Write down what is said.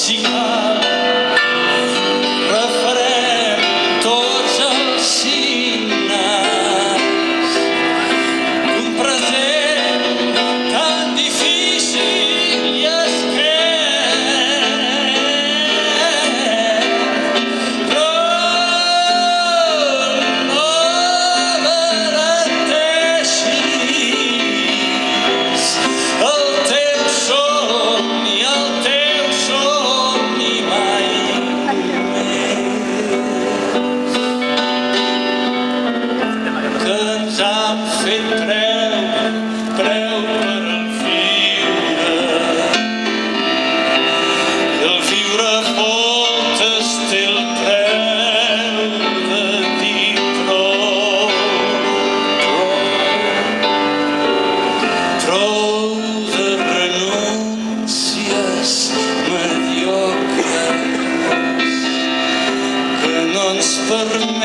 si cal, refarem tots els signes d'un present tan difícil i esquerp, però no abarateixis el teu somni mai més, que ens han fet preu per el viure moltes té el preu de dir prou de renúncies mediocres que no ens permeten